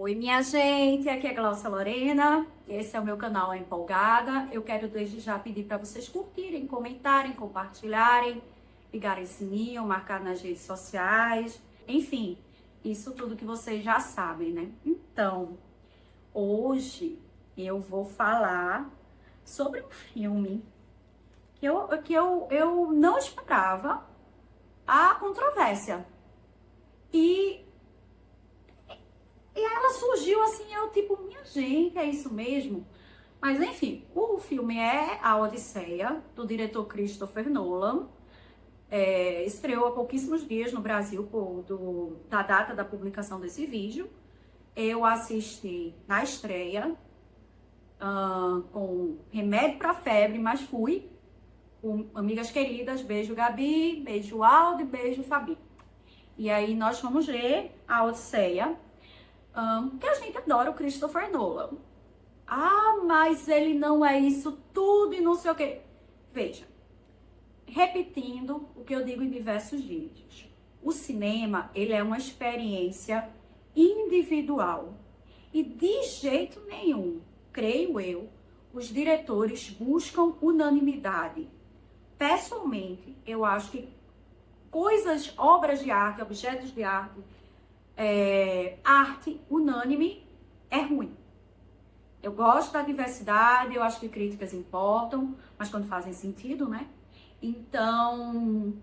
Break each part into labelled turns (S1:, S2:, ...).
S1: Oi, minha gente, aqui é Glaucia Lorena, esse é o meu canal Empolgada. Eu quero desde já pedir para vocês curtirem, comentarem, compartilharem, ligarem o sininho, marcar nas redes sociais, enfim, isso tudo que vocês já sabem, né? Então, hoje eu vou falar sobre um filme que eu não esperava a controvérsia. E ela surgiu assim, eu tipo, minha gente, é isso mesmo? Mas enfim, o filme é A Odisseia, do diretor Christopher Nolan. Estreou há pouquíssimos dias no Brasil, da data da publicação desse vídeo. Eu assisti na estreia, com remédio para febre, mas fui com amigas queridas. Beijo, Gabi, beijo, Aldo e beijo, Fabi. E aí nós fomos ver A Odisseia. Que a gente adora o Christopher Nolan. Ah, mas ele não é isso tudo e não sei o quê. Veja, repetindo o que eu digo em diversos vídeos. O cinema, ele é uma experiência individual. E de jeito nenhum, creio eu, os diretores buscam unanimidade. Pessoalmente, eu acho que obras de arte, objetos de arte, arte unânime é ruim. Eu gosto da diversidade, eu acho que críticas importam, mas quando fazem sentido, né? Então,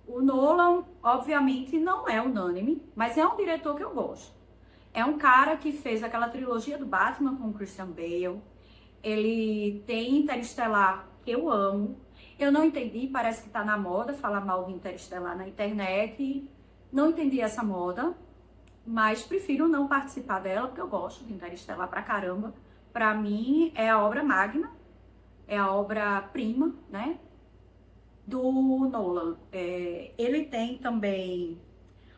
S1: o Nolan, obviamente, não é unânime, mas é um diretor que eu gosto. É um cara que fez aquela trilogia do Batman com o Christian Bale. Ele tem Interestelar, que eu amo. Eu não entendi, parece que tá na moda falar mal de Interestelar na internet. Não entendi essa moda. Mas prefiro não participar dela, porque eu gosto de Interestelar pra caramba. Pra mim, é a obra magna, é a obra-prima, né, do Nolan. Ele tem também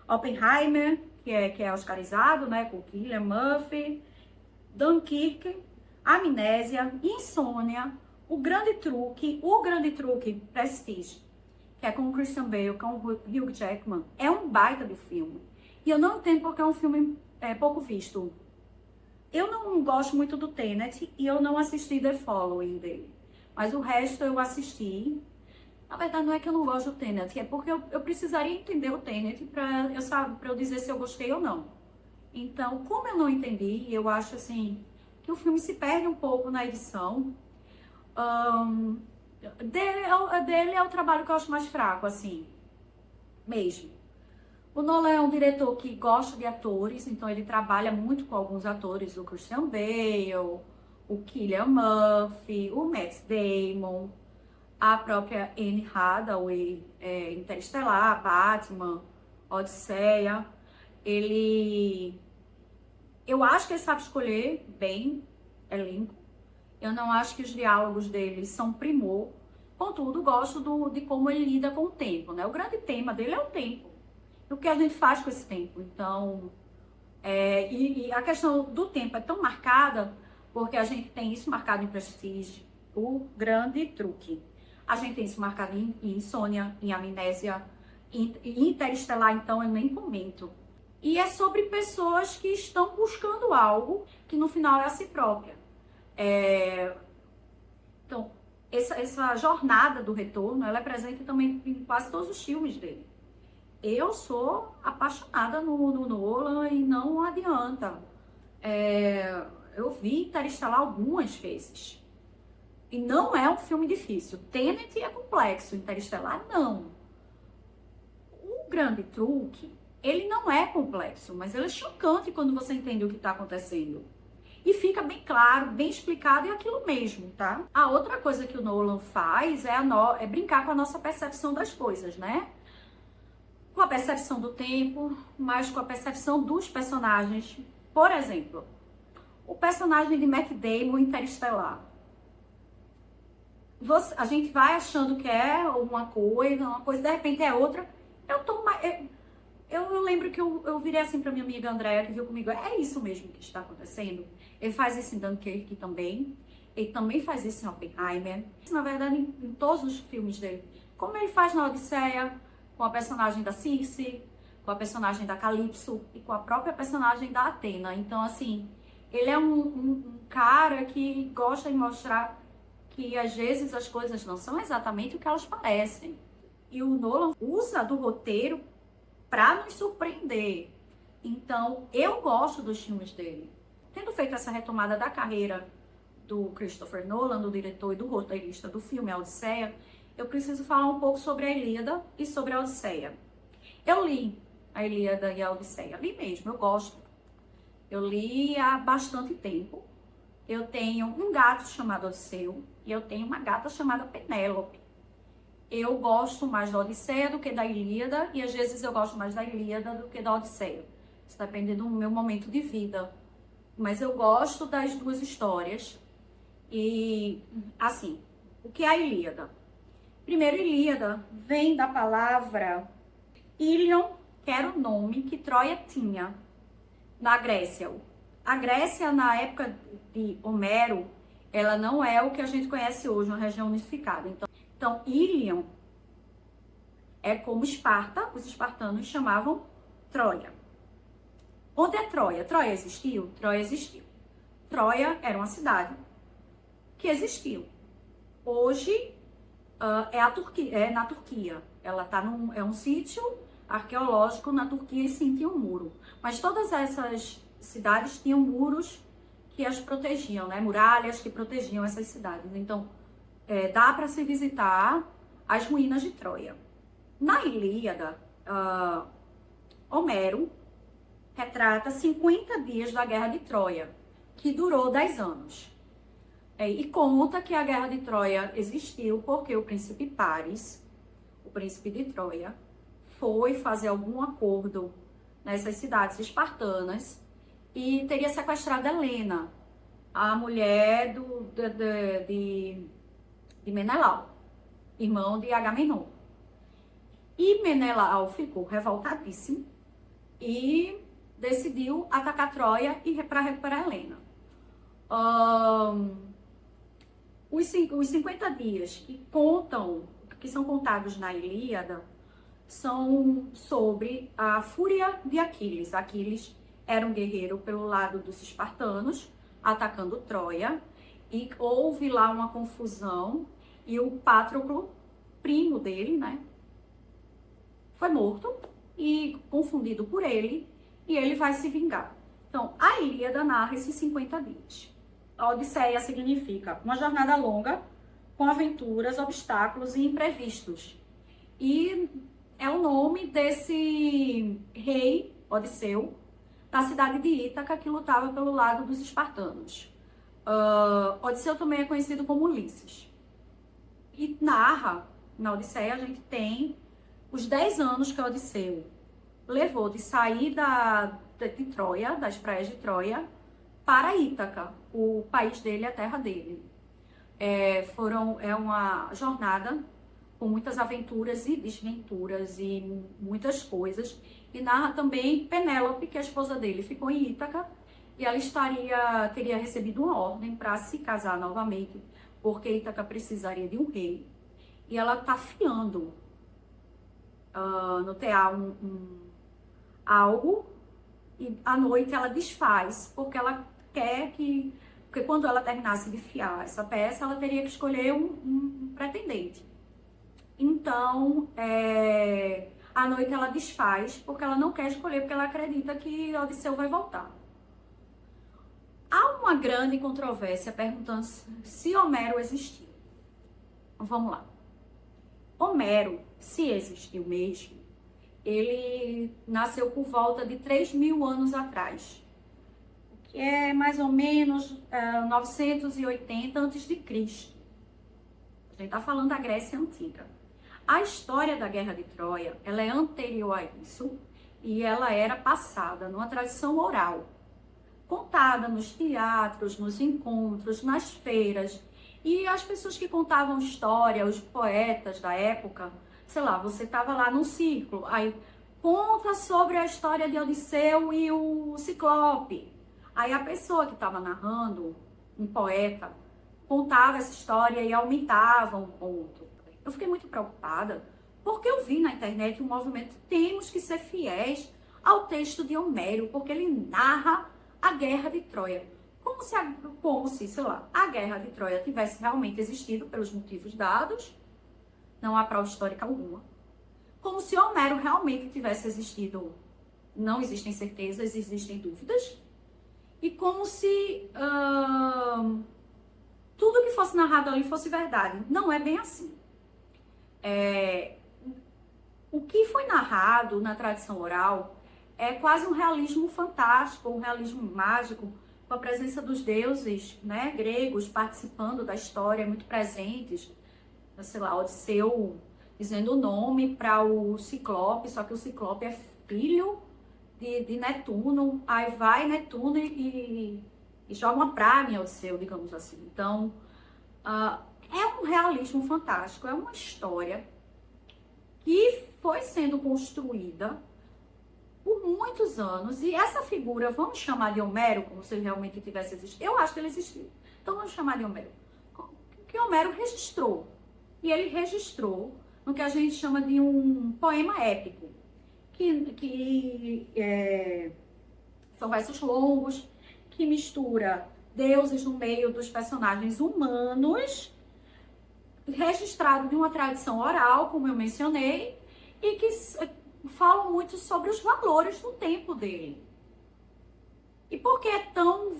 S1: Oppenheimer, que é oscarizado, né, com Cillian Murphy, Dunkirk, Amnésia, Insônia, o Grande Truque, Prestige, que é com o Christian Bale, com o Hugh Jackman. É um baita do filme. E eu não entendo porque é um filme pouco visto. Eu não gosto muito do Tenet e eu não assisti The Following dele. Mas o resto eu assisti. Na verdade, não é que eu não gosto do Tenet, é porque eu precisaria entender o Tenet para eu dizer se eu gostei ou não. Então, como eu não entendi, eu acho assim que o filme se perde um pouco na edição. Dele é o trabalho que eu acho mais fraco, assim, mesmo. O Nolan é um diretor que gosta de atores, então ele trabalha muito com alguns atores, o Christian Bale, o Cillian Murphy, o Matt Damon, a própria Anne Hathaway, Interestelar, Batman, Odisseia. Eu acho que ele sabe escolher bem elenco. Eu não acho que os diálogos dele são primor. Contudo, gosto de como ele lida com o tempo, né? O grande tema dele é o tempo. O que a gente faz com esse tempo. Então, e a questão do tempo é tão marcada, porque a gente tem isso marcado em Prestige, o Grande Truque. A gente tem isso marcado em Insônia, em Amnésia, em Interestelar, então eu nem comento. E é sobre pessoas que estão buscando algo que no final é a si própria. Então, essa jornada do retorno, ela é presente também em quase todos os filmes dele. Eu sou apaixonada no Nolan e não adianta. Eu vi Interestelar algumas vezes. E não é um filme difícil. Tenet é complexo, Interestelar não. O Grande Truque, ele não é complexo, mas ele é chocante quando você entende o que está acontecendo. E fica bem claro, bem explicado, e aquilo mesmo, tá? A outra coisa que o Nolan faz é brincar com a nossa percepção das coisas, né? Com a percepção do tempo, mas com a percepção dos personagens. Por exemplo, o personagem de Matt Damon, Interestelar. A gente vai achando que é uma coisa, de repente é outra. Eu lembro que eu virei assim pra minha amiga Andréa, que viu comigo, é isso mesmo que está acontecendo. Ele faz isso em Dunkirk também. Ele também faz isso em Oppenheimer. Na verdade, em todos os filmes dele. Como ele faz na Odisseia, com a personagem da Circe, com a personagem da Calypso e com a própria personagem da Athena. Então, assim, ele é um cara que gosta de mostrar que às vezes as coisas não são exatamente o que elas parecem. E o Nolan usa do roteiro para nos surpreender. Então, eu gosto dos filmes dele. Tendo feito essa retomada da carreira do Christopher Nolan, do diretor e do roteirista do filme A Odisseia, eu preciso falar um pouco sobre a Ilíada e sobre a Odisseia. Eu li a Ilíada e a Odisseia, li mesmo, eu gosto. Eu li há bastante tempo. Eu tenho um gato chamado Odisseu e eu tenho uma gata chamada Penélope. Eu gosto mais da Odisseia do que da Ilíada e às vezes eu gosto mais da Ilíada do que da Odisseia. Isso depende do meu momento de vida. Mas eu gosto das duas histórias. E, assim, o que é a Ilíada? Primeiro, Ilíada vem da palavra Ilion, que era o nome que Troia tinha na Grécia. A Grécia, na época de Homero, ela não é o que a gente conhece hoje, uma região unificada. Então Ilion é como Esparta, os espartanos chamavam Troia. Onde é Troia? Troia existiu? Troia existiu. Troia era uma cidade que existiu. Hoje é na Turquia. Ela é um sítio arqueológico na Turquia e sim tinha um muro. Mas todas essas cidades tinham muros que as protegiam, né? Muralhas que protegiam essas cidades. Então, dá para se visitar as ruínas de Troia. Na Ilíada, Homero retrata 50 dias da Guerra de Troia, que durou 10 anos. E conta que a Guerra de Troia existiu porque o príncipe Paris, o príncipe de Troia, foi fazer algum acordo nessas cidades espartanas e teria sequestrado Helena, a mulher de Menelau, irmão de Agamenon. E Menelau ficou revoltadíssimo e decidiu atacar Troia para recuperar Helena. Os 50 dias que são contados na Ilíada, são sobre a fúria de Aquiles. Aquiles era um guerreiro pelo lado dos espartanos, atacando Troia, e houve lá uma confusão, e o Patroclo, primo dele, né, foi morto e confundido por ele, e ele vai se vingar. Então, a Ilíada narra esses 50 dias. A Odisseia significa uma jornada longa, com aventuras, obstáculos e imprevistos. E é o nome desse rei, Odisseu, da cidade de Ítaca, que lutava pelo lado dos espartanos. Odisseu também é conhecido como Ulisses. E narra, na Odisseia, a gente tem os 10 anos que Odisseu levou de sair de Troia, das praias de Troia, para Ítaca, o país dele, a terra dele. É uma jornada com muitas aventuras e desventuras e muitas coisas. E narra também Penélope, que é a esposa dele, ficou em Ítaca e ela teria recebido uma ordem para se casar novamente, porque Ítaca precisaria de um rei. E ela está afiando no tear algo, e à noite ela desfaz, porque ela quer porque quando ela terminasse de fiar essa peça, ela teria que escolher um pretendente. Então, à noite ela desfaz, porque ela não quer escolher, porque ela acredita que Odisseu vai voltar. Há uma grande controvérsia perguntando se Homero existiu. Vamos lá. Homero, se existiu mesmo, ele nasceu por volta de 3.000 anos atrás, que é mais ou menos 980 a.C. A gente está falando da Grécia Antiga. A história da Guerra de Troia, ela é anterior a isso e ela era passada numa tradição oral, contada nos teatros, nos encontros, nas feiras. E as pessoas que contavam história, os poetas da época, sei lá, você estava lá num círculo, aí conta sobre a história de Odisseu e o Ciclope. Aí a pessoa que estava narrando, um poeta, contava essa história e aumentava um ponto. Eu fiquei muito preocupada, Porque eu vi na internet um movimento, temos que ser fiéis ao texto de Homero, porque ele narra a Guerra de Troia. Como se, sei lá, a Guerra de Troia tivesse realmente existido pelos motivos dados, não há prova histórica alguma. Como se Homero realmente tivesse existido, não existem certezas, existem dúvidas. E como se tudo que fosse narrado ali fosse verdade. Não é bem assim. O que foi narrado na tradição oral é quase um realismo fantástico, um realismo mágico, com a presença dos deuses, né, gregos participando da história, muito presentes. Sei lá, Odisseu dizendo o nome para o Ciclope, só que o Ciclope é filho de Netuno. Aí vai Netuno e joga uma praga em Odisseu, digamos assim. Então, é um realismo fantástico, é uma história que foi sendo construída por muitos anos, e essa figura, vamos chamar de Homero, como se ele realmente tivesse existido. Eu acho que ele existiu. Então vamos chamar de Homero. Que Homero registrou. E ele registrou no que a gente chama de um poema épico, que são versos longos, que mistura deuses no meio dos personagens humanos, registrado de uma tradição oral, como eu mencionei, e que falam muito sobre os valores do tempo dele. E por que é tão...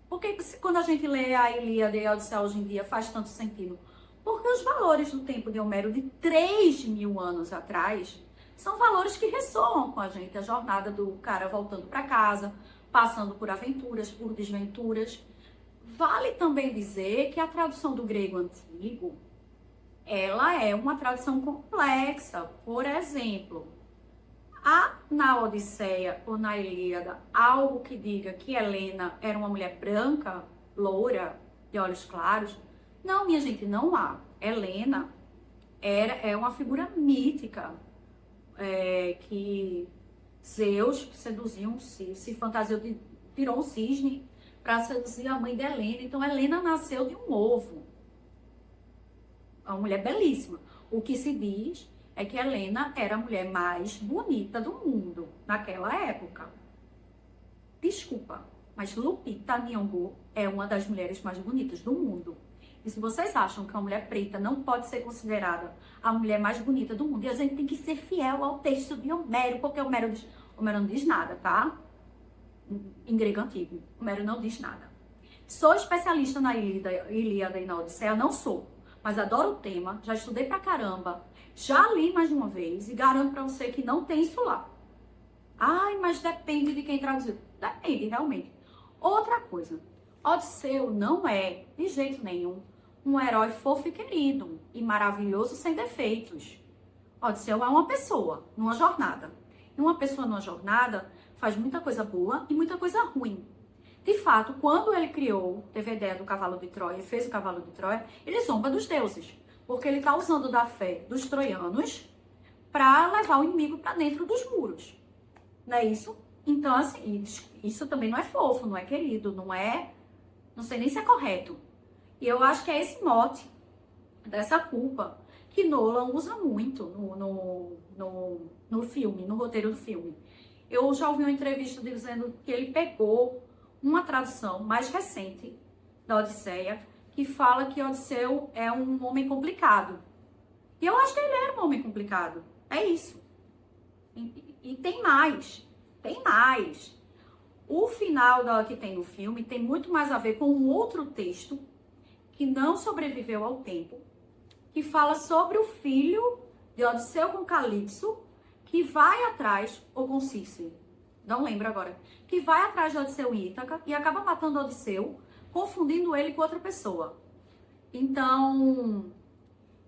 S1: Por que quando a gente lê a Ilíada e a Odisseia hoje em dia faz tanto sentido? Porque os valores do tempo de Homero de 3.000 anos atrás são valores que ressoam com a gente. A jornada do cara voltando para casa, passando por aventuras, por desventuras. Vale também dizer que a tradução do grego antigo, ela é uma tradução complexa. Por exemplo, há na Odisseia ou na Ilíada algo que diga que Helena era uma mulher branca, loura, de olhos claros? Não, minha gente, não há. Helena é uma figura mítica que Zeus seduziu, se fantasiou, tirou um cisne para seduzir a mãe de Helena. Então, Helena nasceu de um ovo. É uma mulher belíssima. O que se diz é que Helena era a mulher mais bonita do mundo naquela época. Desculpa, mas Lupita Nyong'o é uma das mulheres mais bonitas do mundo. E se vocês acham que uma mulher preta não pode ser considerada a mulher mais bonita do mundo, e a gente tem que ser fiel ao texto de Homero, porque Homero não diz nada, tá? Em grego antigo, Homero não diz nada. Sou especialista na Ilíada e na Odisseia? Não sou, mas adoro o tema, já estudei pra caramba, já li mais de uma vez e garanto pra você que não tem isso lá. Ai, mas depende de quem traduziu. Depende, realmente. Outra coisa, Odisseu não é, de jeito nenhum, um herói fofo e querido e maravilhoso sem defeitos. Odisseu é uma pessoa numa jornada. E uma pessoa numa jornada faz muita coisa boa e muita coisa ruim. De fato, quando ele teve a ideia do cavalo de Troia e fez o cavalo de Troia, ele zomba dos deuses. Porque ele está usando da fé dos troianos para levar o inimigo para dentro dos muros. Não é isso? Então, assim, isso também não é fofo, não é querido, não sei nem se é correto. E eu acho que é esse mote dessa culpa que Nolan usa muito no filme, no roteiro do filme. Eu já ouvi uma entrevista dizendo que ele pegou uma tradução mais recente da Odisseia, que fala que Odisseu é um homem complicado. E eu acho que ele era um homem complicado. É isso. E tem mais. Tem mais. O final que tem no filme tem muito mais a ver com um outro texto que não sobreviveu ao tempo, que fala sobre o filho de Odisseu com Calipso, que vai atrás, ou com Circe, não lembro agora, que vai atrás de Odisseu em Ítaca e acaba matando Odisseu, confundindo ele com outra pessoa. Então,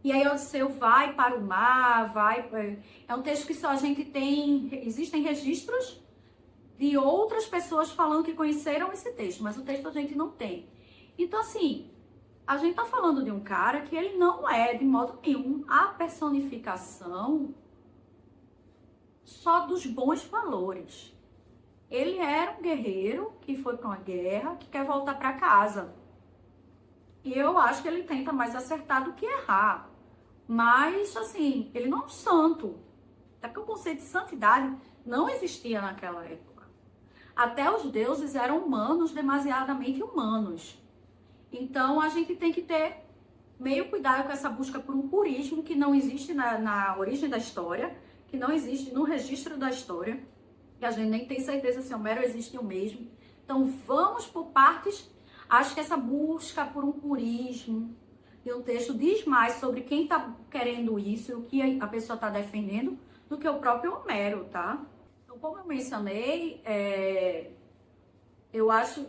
S1: e aí Odisseu vai para o mar, é um texto que só a gente tem, existem registros de outras pessoas falando que conheceram esse texto, mas o texto a gente não tem. Então, assim, a gente tá falando de um cara que ele não é, de modo nenhum, a personificação só dos bons valores. Ele era um guerreiro que foi para uma guerra, que quer voltar para casa. E eu acho que ele tenta mais acertar do que errar. Mas, assim, ele não é um santo. Até porque o conceito de santidade não existia naquela época. Até os deuses eram humanos, demasiadamente humanos. Então, a gente tem que ter meio cuidado com essa busca por um purismo que não existe na origem da história, que não existe no registro da história, que a gente nem tem certeza se Homero existe o mesmo. Então, vamos por partes. Acho que essa busca por um purismo, e o texto diz mais sobre quem está querendo isso e o que a pessoa está defendendo do que o próprio Homero, tá? Então, como eu mencionei, eu acho...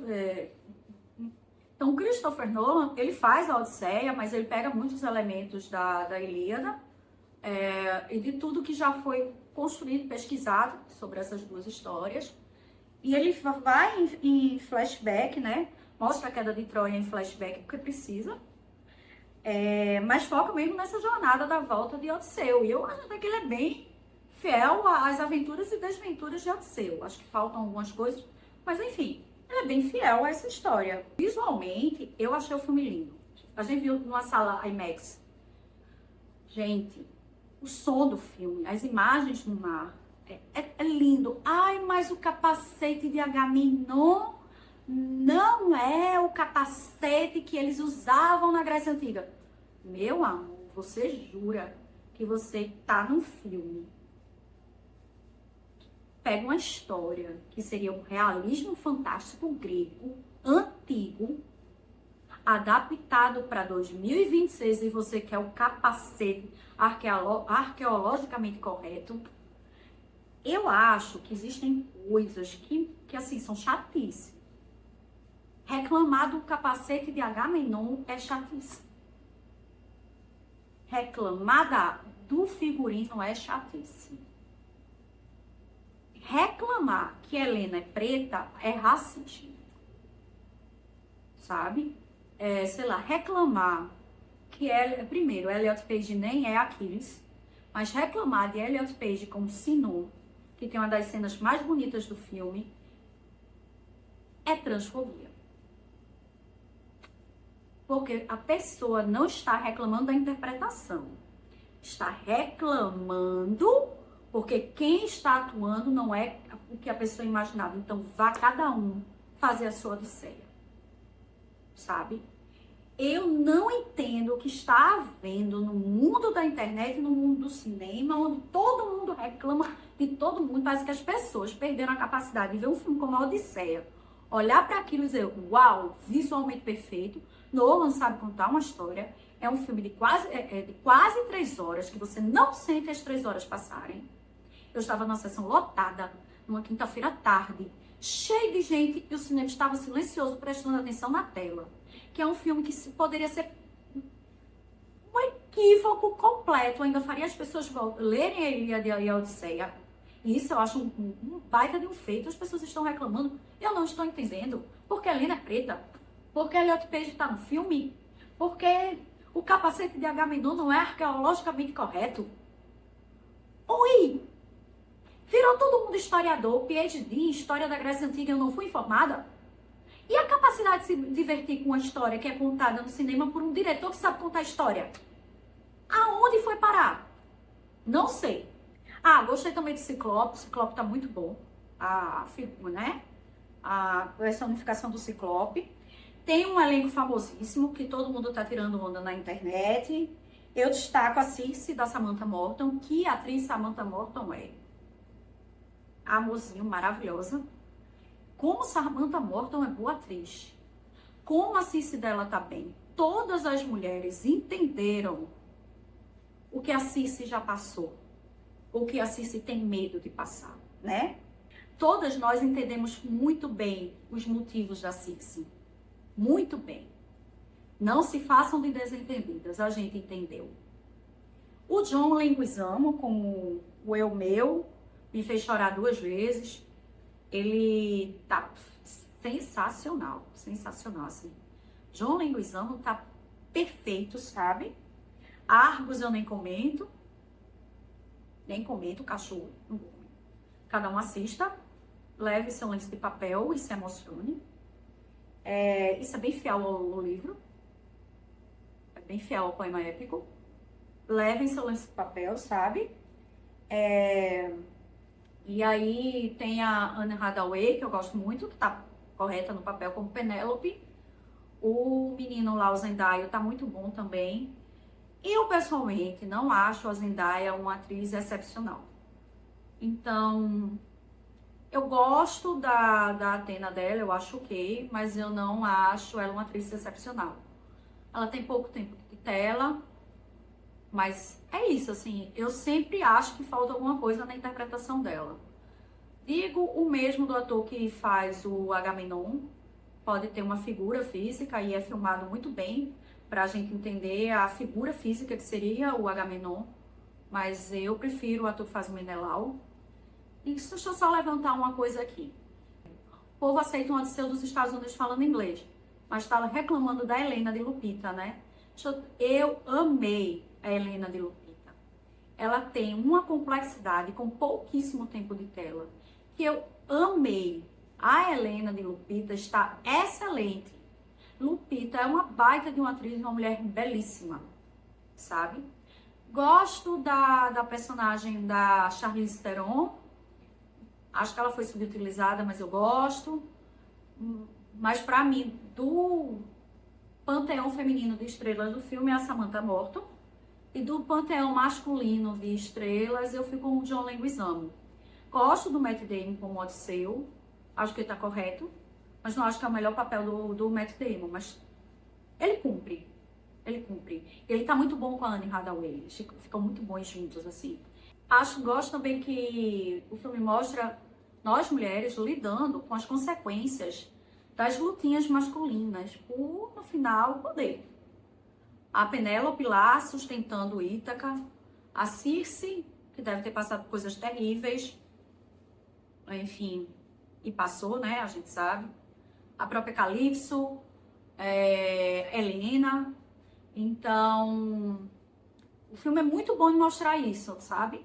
S1: Então, Christopher Nolan, ele faz a Odisseia, mas ele pega muitos elementos da Ilíada e de tudo que já foi construído, pesquisado sobre essas duas histórias. E ele vai em flashback, né? Mostra a queda de Troia em flashback porque precisa. Mas foca mesmo nessa jornada da volta de Odisseu. E eu acho até que ele é bem fiel às aventuras e desventuras de Odisseu. Acho que faltam algumas coisas, mas enfim, ele é bem fiel a essa história. Visualmente, eu achei o filme lindo. A gente viu numa sala IMAX. Gente, o som do filme, as imagens no mar, é lindo. Ai, mas o capacete de Agamenon não é o capacete que eles usavam na Grécia Antiga. Meu amor, você jura que você tá num filme, pega uma história que seria um realismo fantástico grego, antigo, adaptado para 2026 e você quer o capacete arqueologicamente correto? Eu acho que existem coisas que assim, são chatice. Reclamar do capacete de Agamenon é chatice. Reclamar do figurino é chatice. Reclamar que Helena é preta é racismo. Sabe? Sei lá, reclamar que primeiro, Elliot Page nem é Aquiles, mas reclamar de Elliot Page como Sinon, que tem uma das cenas mais bonitas do filme, é transfobia. Porque a pessoa não está reclamando da interpretação. Está reclamando porque quem está atuando não é o que a pessoa imaginava. Então, vá cada um fazer a sua odisseia. Sabe? Eu não entendo o que está havendo no mundo da internet, no mundo do cinema, onde todo mundo reclama de todo mundo. Parece que as pessoas perderam a capacidade de ver um filme como a Odisseia, olhar para aquilo e dizer, uau, visualmente perfeito. Nolan sabe contar uma história. É um filme de quase 3 horas, que você não sente as 3 horas passarem. Eu estava numa sessão lotada, numa quinta-feira à tarde, cheio de gente, e o cinema estava silencioso, prestando atenção na tela. Que é um filme que poderia ser um equívoco completo, ainda faria as pessoas lerem a Ilíada e a Odisseia. E isso eu acho um baita de um feito. As pessoas estão reclamando, eu não estou entendendo. Porque a Helena é preta? Porque a Elliot Page está no filme? Porque o capacete de Agamenon não é arqueologicamente correto? Oi! Virou todo mundo historiador, PhD em História da Grécia Antiga, eu não fui informada? E a capacidade de se divertir com uma história que é contada no cinema por um diretor que sabe contar história? Aonde foi parar? Não sei. Gostei também de Ciclope. O Ciclope tá muito bom. A personificação do Ciclope. Tem um elenco famosíssimo que todo mundo tá tirando onda na internet. Eu destaco a Circe da Samantha Morton. Que atriz Samantha Morton é? Amorzinho, maravilhosa. Como Samantha Morton é boa atriz. Como a Circe dela tá bem. Todas as mulheres entenderam o que a Circe já passou. O que a Circe tem medo de passar, né? Todas nós entendemos muito bem os motivos da Circe. Muito bem. Não se façam de desentendidas, a gente entendeu. O John Leguizamo, como o Eu Meu, me fez chorar 2 vezes. Ele tá sensacional, sensacional, assim. John Leguizamo tá perfeito, sabe? Argos eu nem comento, cachorro, não vou. Cada um assista, leve seu lenço de papel e se emocione. Isso é bem fiel ao livro, é bem fiel ao poema épico. levem seu lenço de papel, sabe? E aí tem a Anne Hathaway, que eu gosto muito, que tá correta no papel como Penélope. O menino lá, o Zendaya, tá muito bom também. Eu, pessoalmente, não acho a Zendaya uma atriz excepcional. Então, eu gosto da Athena dela, eu acho ok, mas eu não acho ela uma atriz excepcional. Ela tem pouco tempo de tela, mas é isso, assim, eu sempre acho que falta alguma coisa na interpretação dela. Digo o mesmo do ator que faz o Agamenon, pode ter uma figura física e é filmado muito bem para a gente entender a figura física que seria o Agamenon, mas eu prefiro o ator que faz o Menelau. E deixa eu só levantar uma coisa aqui. O povo aceita um Odisseu dos Estados Unidos falando inglês, mas tá reclamando da Helena de Lupita, né? Eu amei a Helena de Lupita. Ela tem uma complexidade com pouquíssimo tempo de tela, que eu amei. A Helena de Lupita está excelente. Lupita é uma baita de uma atriz, uma mulher belíssima, sabe? Gosto da personagem da Charlize Theron. Acho que ela foi subutilizada, mas eu gosto. Mas pra mim, do panteão feminino de estrelas do filme é a Samantha Morton. E do panteão masculino de estrelas, eu fico com o John Leguizamo. Gosto do Matt Damon como Odisseu. Acho que ele tá correto. Mas não acho que é o melhor papel do Matt Damon. Mas ele cumpre. Ele cumpre. Ele tá muito bom com a Anne Hathaway. Eles ficam muito bons juntos, assim. Gosto também que o filme mostra nós mulheres lidando com as consequências das lutinhas masculinas por, no final, poder. A Penélope lá sustentando Ítaca, a Circe, que deve ter passado por coisas terríveis, enfim, e passou, né, a gente sabe. A própria Calypso, Helena. Então, o filme é muito bom de mostrar isso, sabe?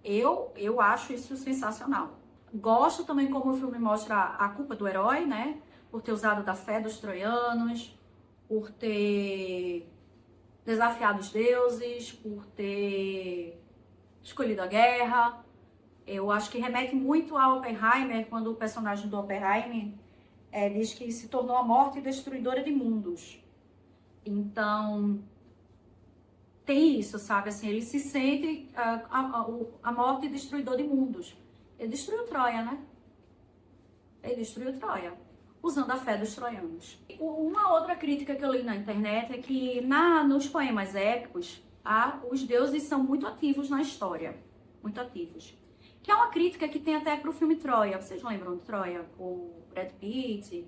S1: Eu acho isso sensacional. Gosto também como o filme mostra a culpa do herói, né? Por ter usado da fé dos troianos, por ter desafiado os deuses, por ter escolhido a guerra. Eu acho que remete muito a Oppenheimer, quando o personagem do Oppenheimer diz que se tornou a morte destruidora de mundos. Então, tem isso, sabe? Assim, ele se sente a morte destruidor de mundos. Ele destruiu Troia, né? Ele destruiu Troia, usando a fé dos troianos. Uma outra crítica que eu li na internet é que nos poemas épicos, os deuses são muito ativos na história. Muito ativos. Que é uma crítica que tem até pro filme Troia. Vocês lembram de Troia? O Brad Pitt,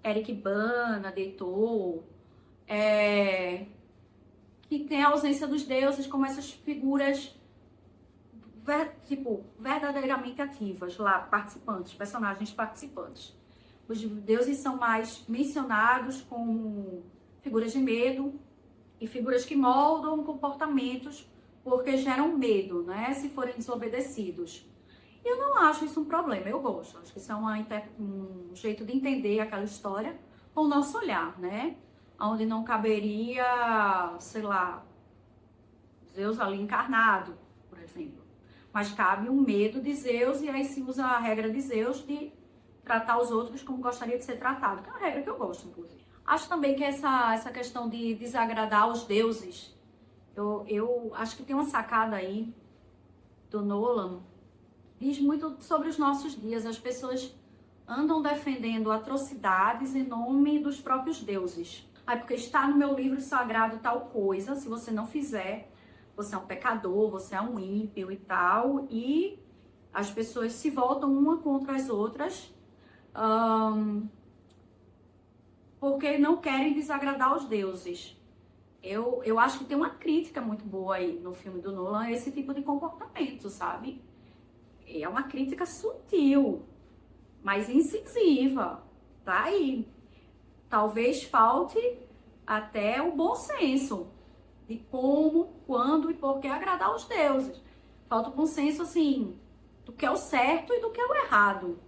S1: Eric Bana, Deitor, que tem a ausência dos deuses como essas figuras verdadeiramente ativas lá, participantes, personagens participantes. Os deuses são mais mencionados como figuras de medo e figuras que moldam comportamentos porque geram medo, né, se forem desobedecidos. Eu não acho isso um problema, eu gosto. Acho que isso é um jeito de entender aquela história com o nosso olhar, né? Onde não caberia, sei lá, Zeus ali encarnado, por exemplo. Mas cabe um medo de Zeus e aí se usa a regra de Zeus de tratar os outros como gostaria de ser tratado, que é uma regra que eu gosto, inclusive. Acho também que essa questão de desagradar os deuses, eu acho que tem uma sacada aí do Nolan, diz muito sobre os nossos dias. As pessoas andam defendendo atrocidades em nome dos próprios deuses. Porque está no meu livro sagrado tal coisa, se você não fizer, você é um pecador, você é um ímpio e tal. E as pessoas se voltam uma contra as outras porque não querem desagradar os deuses. Eu acho que tem uma crítica muito boa aí no filme do Nolan a esse tipo de comportamento, sabe? É uma crítica sutil, mas incisiva, tá aí. Talvez falte até o bom senso de como, quando e por que agradar os deuses. Falta o bom senso, assim, do que é o certo e do que é o errado.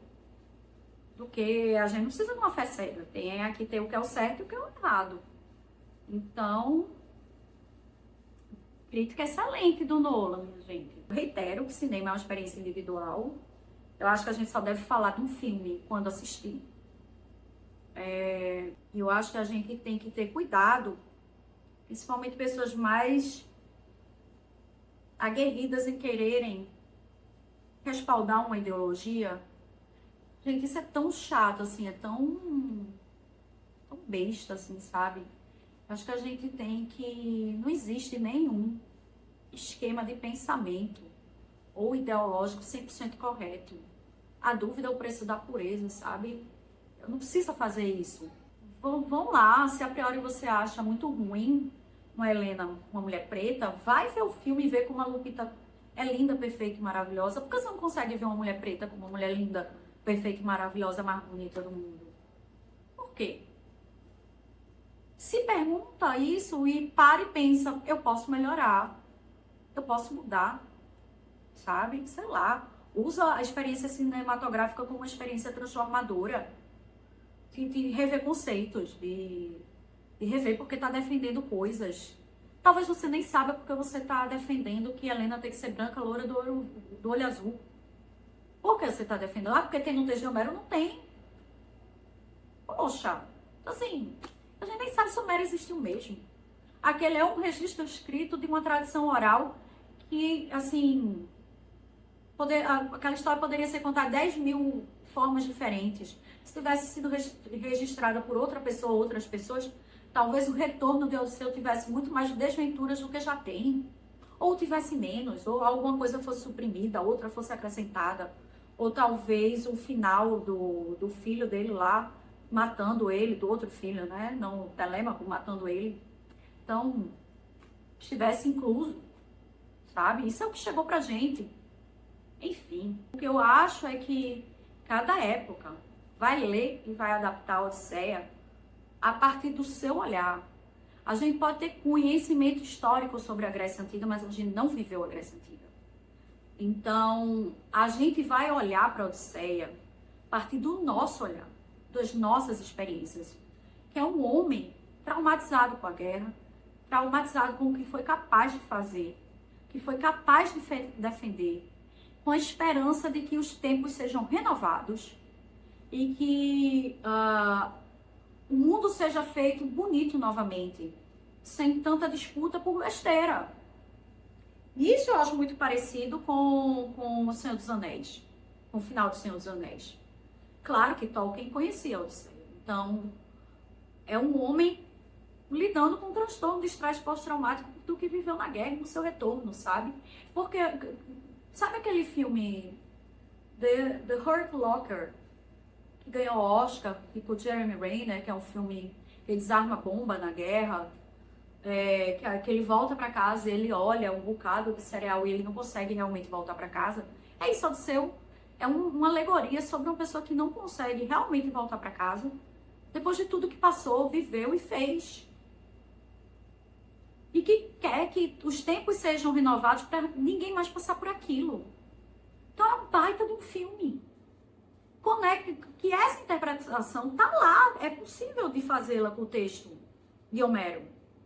S1: Do que a gente não precisa de uma fé cega. Tem o que é o certo e o que é o errado. Então, crítica excelente do Nolan, minha gente. Eu reitero que cinema é uma experiência individual. Eu acho que a gente só deve falar de um filme quando assistir. E eu acho que a gente tem que ter cuidado, principalmente pessoas mais aguerridas em quererem respaldar uma ideologia. Gente, isso é tão chato, assim, é tão besta, assim, sabe? Acho que a gente tem que... Não existe nenhum esquema de pensamento ou ideológico 100% correto. A dúvida é o preço da pureza, sabe? Eu não preciso fazer isso. Vão lá, se a priori você acha muito ruim uma Helena, uma mulher preta, vai ver o filme e ver como a Lupita é linda, perfeita e maravilhosa. Por que você não consegue ver uma mulher preta como uma mulher linda, perfeita e maravilhosa, mais bonita do mundo? Por quê? Se pergunta isso e para e pensa, eu posso melhorar, eu posso mudar, sabe? Sei lá, usa a experiência cinematográfica como uma experiência transformadora, de rever conceitos, de rever porque tá defendendo coisas. Talvez você nem saiba porque você tá defendendo que a Helena tem que ser branca, loura, do olho azul. Por que você tá defendendo? Ah, porque tem no texto de Homero? Não tem. Poxa, assim... A gente nem sabe se Homero existiu mesmo. Aquele é um registro escrito de uma tradição oral que, assim, aquela história poderia ser contada 10.000 formas diferentes. Se tivesse sido registrada por outra pessoa ou outras pessoas, talvez o retorno de Odisseu tivesse muito mais desventuras do que já tem. Ou tivesse menos, ou alguma coisa fosse suprimida, outra fosse acrescentada. Ou talvez o final do filho dele lá, matando ele, do outro filho, né? Não o Telêmaco matando ele. Então, estivesse incluso, sabe? Isso é o que chegou pra gente. Enfim, o que eu acho é que cada época vai ler e vai adaptar a Odisseia a partir do seu olhar. A gente pode ter conhecimento histórico sobre a Grécia Antiga, mas a gente não viveu a Grécia Antiga. Então, a gente vai olhar para a Odisseia a partir do nosso olhar, das nossas experiências, que é um homem traumatizado com a guerra, traumatizado com o que foi capaz de fazer, que foi capaz de defender, com a esperança de que os tempos sejam renovados e que o mundo seja feito bonito novamente, sem tanta disputa por besteira. Isso eu acho muito parecido com O Senhor dos Anéis, com o final do Senhor dos Anéis. Claro que Tolkien conhecia Odisseia. Então, é um homem lidando com um transtorno de estresse pós-traumático do que viveu na guerra e no seu retorno, sabe? Porque, sabe aquele filme The Hurt Locker, que ganhou o Oscar, e com Jeremy Renner, que é um filme que desarma bomba na guerra, que ele volta para casa e ele olha um bocado de cereal e ele não consegue realmente voltar para casa? É isso, Odisseu. É uma alegoria sobre uma pessoa que não consegue realmente voltar para casa depois de tudo que passou, viveu e fez. E que quer que os tempos sejam renovados para ninguém mais passar por aquilo. Então é um baita de um filme. Que essa interpretação tá lá. É possível de fazê-la com o texto de Homero.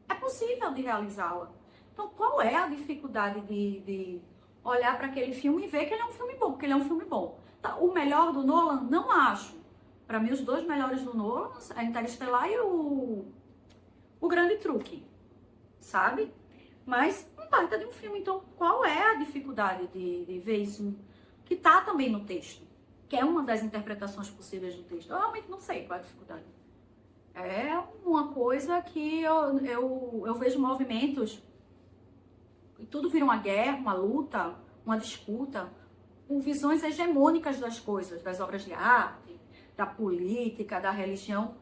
S1: É possível de realizá-la. Então qual é a dificuldade de olhar para aquele filme e ver que ele é um filme bom, porque ele é um filme bom. O melhor do Nolan, não acho. Para mim, os dois melhores do Nolan, a Interestelar e o Grande Truque, sabe? Mas um baita de um filme. Então, qual é a dificuldade de ver isso que tá também no texto? Que é uma das interpretações possíveis do texto. Eu realmente não sei qual é a dificuldade. É uma coisa que eu vejo movimentos, e tudo vira uma guerra, uma luta, uma disputa, com visões hegemônicas das coisas, das obras de arte, da política, da religião.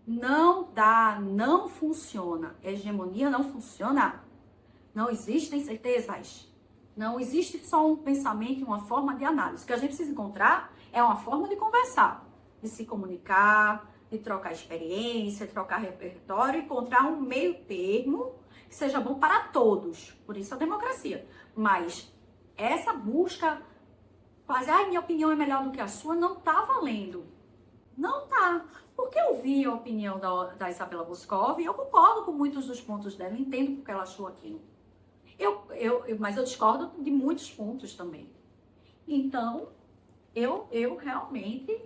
S1: Não dá, não funciona. Hegemonia não funciona. Não existem certezas. Não existe só um pensamento e uma forma de análise. O que a gente precisa encontrar é uma forma de conversar, de se comunicar, de trocar experiência, de trocar repertório, encontrar um meio termo que seja bom para todos. Por isso a democracia. Mas essa busca, quase, minha opinião é melhor do que a sua, não tá valendo. Não tá. Porque eu vi a opinião da Isabella Boscov e eu concordo com muitos dos pontos dela, entendo porque ela achou aquilo. Eu Mas eu discordo de muitos pontos também. Então, eu realmente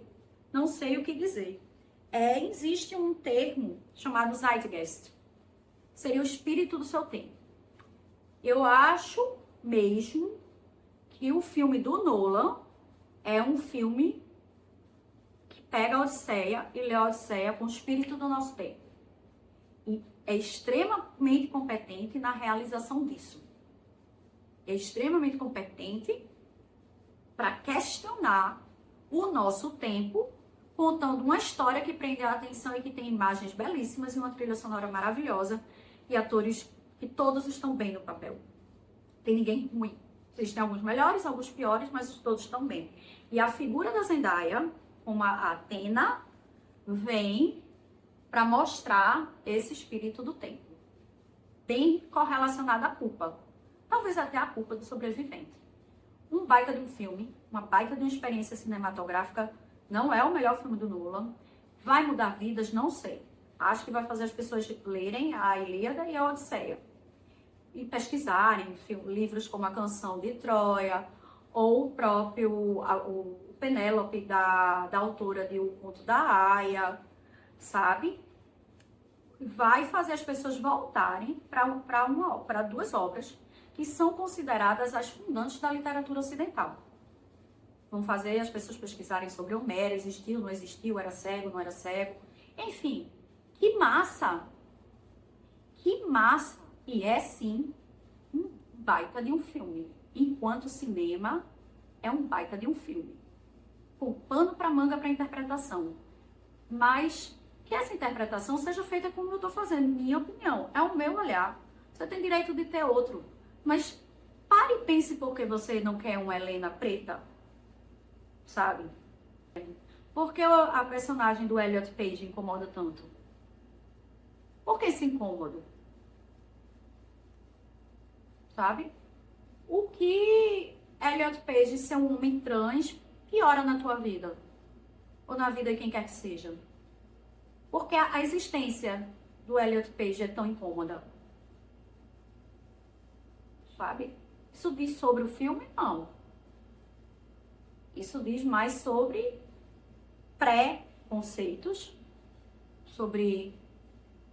S1: não sei o que dizer. Existe um termo chamado Zeitgeist. Seria o espírito do seu tempo. Eu acho mesmo que o filme do Nolan é um filme que pega a Odisseia e lê a Odisseia com o espírito do nosso tempo. E é extremamente competente na realização disso. É extremamente competente para questionar o nosso tempo, contando uma história que prende a atenção e que tem imagens belíssimas e uma trilha sonora maravilhosa e atores que todos estão bem no papel. Tem ninguém ruim. Existem alguns melhores, alguns piores, mas todos estão bem. E a figura da Zendaya, como a Athena, vem para mostrar esse espírito do tempo. Bem correlacionado à culpa. Talvez até a culpa do sobrevivente. Um baita de um filme, uma baita de uma experiência cinematográfica. Não é o melhor filme do Nolan. Vai mudar vidas? Não sei. Acho que vai fazer as pessoas lerem a Ilíada e a Odisseia. E pesquisarem livros como A Canção de Troia, ou o próprio o Penélope, da autora de O Conto da Aia, sabe? Vai fazer as pessoas voltarem para duas obras que são consideradas as fundantes da literatura ocidental. Vão fazer as pessoas pesquisarem sobre Homero, existiu, não existiu, era cego, não era cego. Enfim, que massa! Que massa! E é sim um baita de um filme. Enquanto cinema é um baita de um filme. Com pano para manga para interpretação. Mas que essa interpretação seja feita como eu estou fazendo, minha opinião. É o meu olhar. Você tem direito de ter outro. Mas pare e pense por que você não quer uma Helena preta. Sabe? Por que a personagem do Elliot Page incomoda tanto? Por que esse incômodo? Sabe? O que Elliot Page ser um homem trans piora na tua vida? Ou na vida de quem quer que seja? Porque a existência do Elliot Page é tão incômoda. Sabe? Isso diz sobre o filme? Não. Isso diz mais sobre pré-conceitos, sobre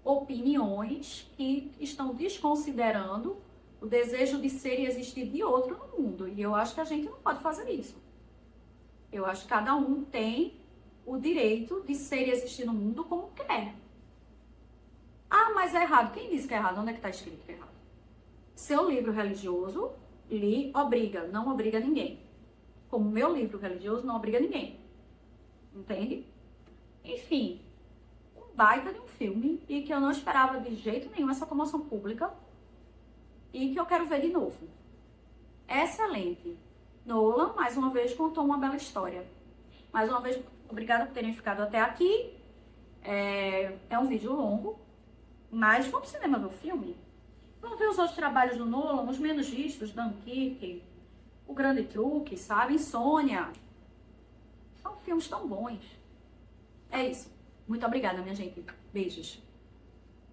S1: opiniões que estão desconsiderando o desejo de ser e existir de outro no mundo. E eu acho que a gente não pode fazer isso. Eu acho que cada um tem o direito de ser e existir no mundo como quer. Ah, mas é errado. Quem disse que é errado? Onde é que está escrito que é errado? Seu livro religioso lhe obriga, não obriga ninguém. Como meu livro religioso não obriga ninguém. Entende? Enfim, um baita de um filme e que eu não esperava de jeito nenhum essa comoção pública e que eu quero ver de novo. Excelente. Nolan, mais uma vez, contou uma bela história. Mais uma vez, obrigada por terem ficado até aqui. É um vídeo longo, mas vamos pro cinema ver o filme? Vamos ver os outros trabalhos do Nolan, os menos vistos, Dunkirk, O Grande Truque, sabe? Insônia. São filmes tão bons. É isso. Muito obrigada, minha gente. Beijos.